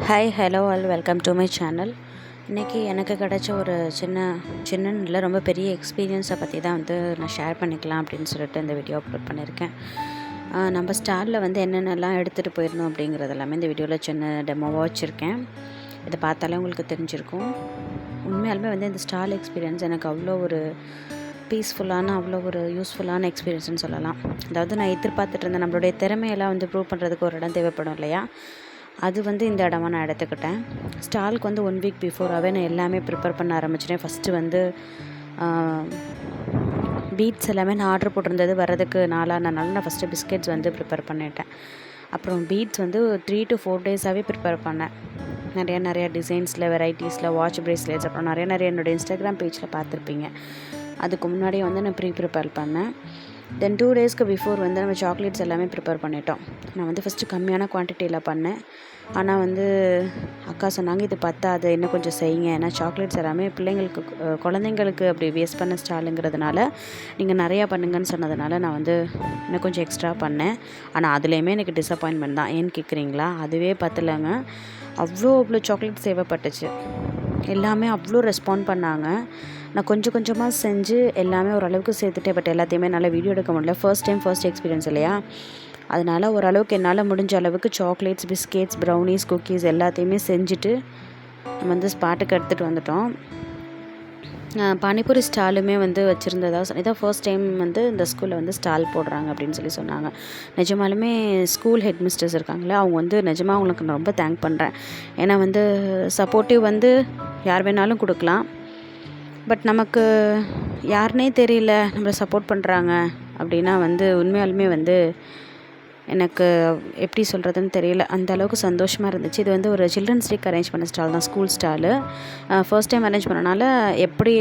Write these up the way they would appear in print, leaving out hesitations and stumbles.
Hi hello all welcome to my channel. இன்றைக்கி எனக்கு கிடச்ச ஒரு சின்ன இல்லை ரொம்ப பெரிய எக்ஸ்பீரியன்ஸை பற்றி தான் நான் ஷேர் பண்ணிக்கலாம் அப்படின்னு சொல்லிட்டு இந்த வீடியோ அப்லோட் பண்ணியிருக்கேன். நம்ம ஸ்டாலில் என்னென்னலாம் எடுத்துகிட்டு போயிருந்தோம் அப்படிங்கிறது எல்லாமே இந்த வீடியோவில் சின்ன டெமோவாக வச்சுருக்கேன். இதை பார்த்தாலே உங்களுக்கு தெரிஞ்சிருக்கும். உண்மையாலுமே இந்த ஸ்டால் எக்ஸ்பீரியன்ஸ் எனக்கு அவ்வளோ ஒரு பீஸ்ஃபுல்லான அவ்வளோ ஒரு யூஸ்ஃபுல்லான எக்ஸ்பீரியன்ஸ்னு சொல்லலாம். அதாவது நான் எதிர்பார்த்துட்டு இருந்தேன் நம்மளுடைய திறமையெல்லாம் ப்ரூவ் பண்ணுறதுக்கு ஒரு இடம் தேவைப்படும் இல்லையா, அது இந்த இடமா நான் எடுத்துக்கிட்டேன். ஸ்டாலுக்கு 1 வீக் பிஃபோராகவே நான் எல்லாமே ப்ரிப்பேர் பண்ண ஆரம்பிச்சிட்டேன். ஃபஸ்ட்டு பீட்ஸ் எல்லாமே நான் ஆர்டர் போட்டிருந்தது வர்றதுக்கு நாளானனால நான் ஃபஸ்ட்டு பிஸ்கெட்ஸ் ப்ரிப்பேர் பண்ணிட்டேன். அப்புறம் பீட்ஸ் 3 to 4 டேஸாகவே ப்ரிப்பேர் பண்ணேன். நிறையா டிசைன்ஸில் வெரைட்டிஸில் வாட்ச் ப்ரேஸ்லெட்ஸ் அப்புறம் நிறைய என்னோடய இன்ஸ்டாகிராம் பேஜில் பார்த்துருப்பீங்க. அதுக்கு முன்னாடியே நான் ப்ரிப்பேர் பண்ணேன். தென் 2 டேஸ்க்கு பிஃபோர் நம்ம சாக்லேட்ஸ் எல்லாமே ப்ரிப்பேர் பண்ணிட்டோம். நான் ஃபஸ்ட்டு கம்மியான குவான்டிட்டியில் பண்ணேன். ஆனால் அக்கா சொன்னாங்க, இது பத்தாது, இன்னும் கொஞ்சம் செய்யுங்க. ஏன்னா சாக்லேட்ஸ் எல்லாமே பிள்ளைங்களுக்கு குழந்தைங்களுக்கு அப்படி வேஸ்ட் பண்ண ஸ்டாலுங்கிறதுனால நீங்கள் நிறையா பண்ணுங்கன்னு சொன்னதுனால நான் இன்னும் கொஞ்சம் எக்ஸ்ட்ரா பண்ணேன். ஆனால் அதுலேயுமே எனக்கு டிசப்பாயின்மெண்ட் தான். ஏன்னு கேட்குறீங்களா, அதுவே பத்தலைங்க. அவ்வளோ சாக்லேட்ஸ் தேவைப்பட்டுச்சு. எல்லாமே அவ்வளோ ரெஸ்பாண்ட் பண்ணாங்க. நான் கொஞ்சமாக செஞ்சு எல்லாமே ஓரளவுக்கு சேர்த்துட்டேன். பட் எல்லாத்தையுமே என்னால் வீடியோ எடுக்க முடியல. ஃபர்ஸ்ட் எக்ஸ்பீரியன்ஸ் இல்லையா, அதனால் ஓரளவுக்கு என்னால் முடிஞ்ச அளவுக்கு சாக்லேட்ஸ், பிஸ்கெட்ஸ், ப்ரௌனிஸ், குக்கீஸ் எல்லாத்தையுமே செஞ்சுட்டு நம்ம ஸ்பாட்டுக்கு எடுத்துகிட்டு வந்துட்டோம். பானிபூரி ஸ்டாலுமே வச்சுருந்ததா இதான் ஃபர்ஸ்ட் டைம் இந்த ஸ்கூலில் ஸ்டால் போடுறாங்க அப்படின்னு சொன்னாங்க. நிஜமாலுமே ஸ்கூல் ஹெட் மிஸ்டர்ஸ் இருக்காங்களே, அவங்க நிஜமாக அவங்களுக்கு நான் ரொம்ப தேங்க் பண்ணுறேன். ஏன்னா சப்போர்ட்டிவ் யார் வேணாலும் கொடுக்கலாம். பட் நமக்கு யாருனே தெரியல நம்மளை சப்போர்ட் பண்ணுறாங்க அப்படின்னா உண்மையாலுமே எனக்கு எப்படி சொல்கிறதுன்னு தெரியல. அந்த அளவுக்கு சந்தோஷமாக இருந்துச்சு. இது ஒரு சில்ட்ரன்ஸ் டேக்கு அரேஞ்ச் பண்ண ஸ்டால் தான், school stall. First time arrange பண்ணனால எப்படி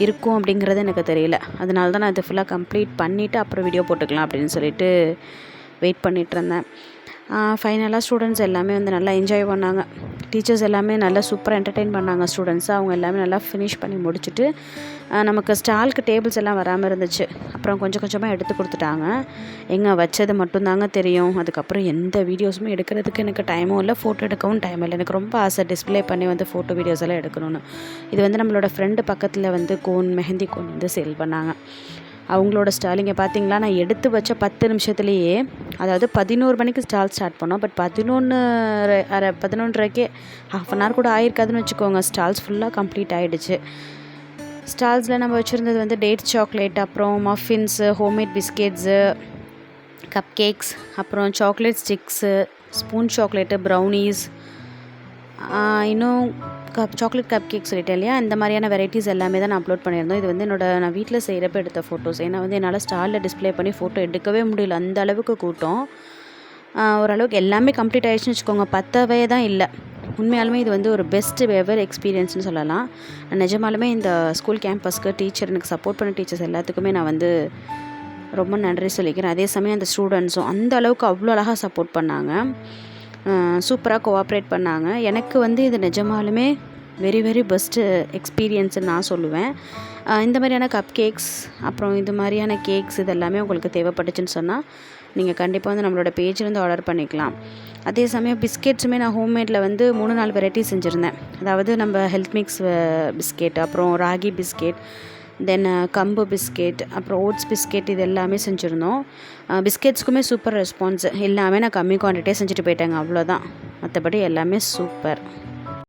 இருக்கும் அப்படிங்கிறது எனக்கு தெரியல. அதனால தான் நான் இது ஃபுல்லாக கம்ப்ளீட் பண்ணிவிட்டு அப்புறம் வீடியோ போட்டுக்கலாம் அப்படின்னு சொல்லிட்டு வெயிட் பண்ணிகிட்ருந்தேன். ஃபைனலாக ஸ்டூடெண்ட்ஸ் எல்லாமே நல்லா என்ஜாய் பண்ணாங்க. டீச்சர்ஸ் எல்லாமே நல்லா சூப்பராக என்டர்டெயின் பண்ணாங்க ஸ்டூடெண்ட்ஸை. அவங்க எல்லாமே நல்லா ஃபினிஷ் பண்ணி முடிச்சுட்டு நமக்கு ஸ்டாலுக்கு டேபிள்ஸ் எல்லாம் வராமல் இருந்துச்சு. அப்புறம் கொஞ்சமாக எடுத்து கொடுத்துட்டாங்க. எங்கே வச்சது மட்டும்தாங்க தெரியும். அதுக்கப்புறம் எந்த வீடியோஸுமே எடுக்கிறதுக்கு எனக்கு டைமும் இல்லை, ஃபோட்டோ எடுக்கவும் டைம் இல்லை. எனக்கு ரொம்ப ஆசை டிஸ்பிளே பண்ணி ஃபோட்டோ வீடியோஸ் எல்லாம் எடுக்கணும்னு. இது நம்மளோட ஃப்ரெண்டு பக்கத்தில் கோன் மெஹந்தி கோன் சேல் பண்ணாங்க. அவங்களோட ஸ்டால் இங்கே பார்த்தீங்களா, நான் எடுத்து வச்ச 10 நிமிஷத்துலேயே, அதாவது 11 மணிக்கு ஸ்டால் ஸ்டார்ட் பண்ணோம். பட் 11:30க்கே ½ அன் ஹவர் கூட ஆயிருக்காதுன்னு வச்சுக்கோங்க, ஸ்டால்ஸ் ஃபுல்லாக கம்ப்ளீட் ஆகிடுச்சு. ஸ்டால்ஸில் நம்ம வச்சுருந்தது டேட் சாக்லேட், அப்புறம் muffins, homemade biscuits, cup cakes, அப்புறம் chocolate sticks, spoon chocolate, brownies, இன்னும் சாக்லேட் கப் கேக் சொல்லிட்டேன் இல்லையா, இந்த மாதிரியான வெரைட்டிஸ் எல்லாமே தான் நான் அப்லோட் பண்ணியிருந்தோம். இது நான் வீட்டில் செய்கிறப்ப எடுத்த ஃபோட்டோஸ். ஏன்னா என்னால் ஸ்டாலில் டிஸ்பிளே பண்ணி ஃபோட்டோ எடுக்கவே முடியல, அந்த அளவுக்கு கூட்டம். ஓரளவுக்கு எல்லாமே கம்ப்ளீட் ஆகிடுச்சுன்னு வச்சுக்கோங்க, பத்தவே தான் இல்லை. உண்மையாலுமே இது ஒரு பெஸ்ட் எவர் எக்ஸ்பீரியன்ஸ்னு சொல்லலாம். நிஜமாலுமே இந்த ஸ்கூல் கேம்பஸ்க்கு எனக்கு சப்போர்ட் பண்ண டீச்சர்ஸ் எல்லாத்துக்குமே நான் ரொம்ப நன்றி சொல்லிக்கிறேன். அதே சமயம் அந்த ஸ்டூடெண்ட்ஸும் அந்த அளவுக்கு அவ்வளோ அழகாக சப்போர்ட் பண்ணாங்க, சூப்பராக கோஆப்ரேட் பண்ணாங்க. எனக்கு இது நிஜமாலுமே வெரி வெரி பெஸ்ட்டு எக்ஸ்பீரியன்ஸுன்னு நான் சொல்லுவேன். இந்த மாதிரியான கப் கேக்ஸ், அப்புறம் இது மாதிரியான கேக்ஸ் இது எல்லாமே உங்களுக்கு தேவைப்பட்டுச்சுன்னு சொன்னால் நீங்கள் கண்டிப்பாக நம்மளோட பேஜ்லேருந்து ஆர்டர் பண்ணிக்கலாம். அதே சமயம் பிஸ்கெட்ஸுமே நான் ஹோம்மேடில் 3-4 வெரைட்டி செஞ்சுருந்தேன். அதாவது நம்ம ஹெல்த் மிக்ஸ் பிஸ்கெட், அப்புறம் ராகி பிஸ்கெட், தென் கம்பு பிஸ்கெட், அப்புறம் ஓட்ஸ் பிஸ்கெட், இது எல்லாமே செஞ்சுருந்தோம். பிஸ்கெட்ஸ்க்குமே சூப்பர் ரெஸ்பான்ஸ். எல்லாமே நான் கம்மி குவான்டிட்டியாக செஞ்சுட்டு போயிட்டேங்க, அவ்வளோதான். மற்றபடி எல்லாமே சூப்பர்.